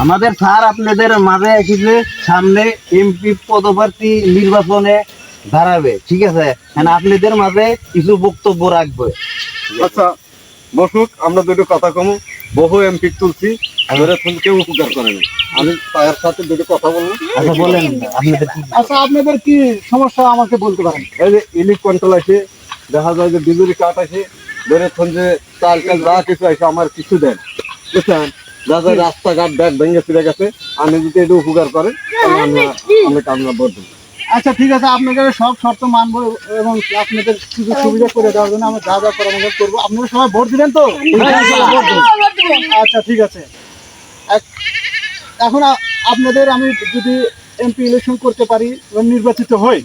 আমাদের স্যার আপনাদের মাঝে এসেছে সামনে এমপি পদপ্রার্থী নির্বাচনে দাঁড়াবে, ঠিক আছে? আপনাদের মাঝে কিছু বক্তব্য রাখবে। আচ্ছা বসুক, আমরা দুটো কথা কমু। বহু এমপি তুলছি, কেউ উপকার করে না। আমি তার সাথে দুটো কথা বলবো। আচ্ছা বলেন আপনাদের কি? আচ্ছা আপনাদের কি সমস্যা আমাকে বলতে পারেন? এই যে ইলেক কন্ট্রোল আছে, দেখা যায় যে বিজুলি কাট আছে, ধরেছেন যে চাল কাল যা কিছু আছে আমার কিছু দেন, বুঝছেন? যা যা রাস্তাঘাট ব্যাগ ভেঙে ফিরে গেছে, আমি যদি এটা উপকার করে তাহলে আমরা ভোট দেবো। আচ্ছা ঠিক আছে, আপনাদের সব শর্ত মানবো এবং আপনাদের সুযোগ সুবিধা করে দেওয়ার জন্য আমরা যা যা পরামর্শ করবো। আপনারা সবাই ভোট দিবেন তো? ভোট দেবেন। আচ্ছা ঠিক আছে। এখন আপনাদের আমি যদি এমপি ইলেকশন করতে পারি এবং নির্বাচিত হই,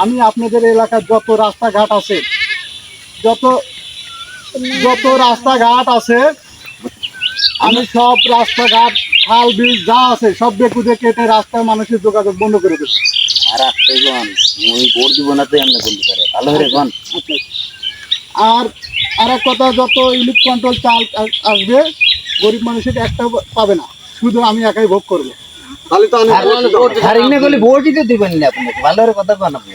আমি আপনাদের এলাকার যত রাস্তাঘাট আছে, যত রাস্তাঘাট আছে, আমি সব রাস্তাঘাট খাল বিল যা আছে সব বেকুদে কেটে রাস্তায় মানুষের যোগাযোগ বন্ধ করে দেবো। আর আসতে গন ওই ভোট দিব না তো এমনি বলতে পারে, ভালো করে গন। আর এক কথা, যত ইলেক কন্ট্রোল চাল আসবে গরিব মানুষের একটা পাবে না, শুধু আমি একাই ভোগ করবো। তাহলে তো আমি আর এমনি বলে ভোটই তো দিবেন না আপনি, ভালো করে কথা কন আপনি।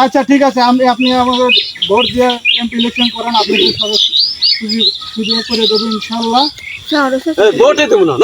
আচ্ছা ঠিক আছে, আপনি আমাদের ভোট দিয়ে এমপি ইলেকশন করেন, আপনি সুযোগ করে দেবো ইনশাল্লাহ। ভোটই দেবো না।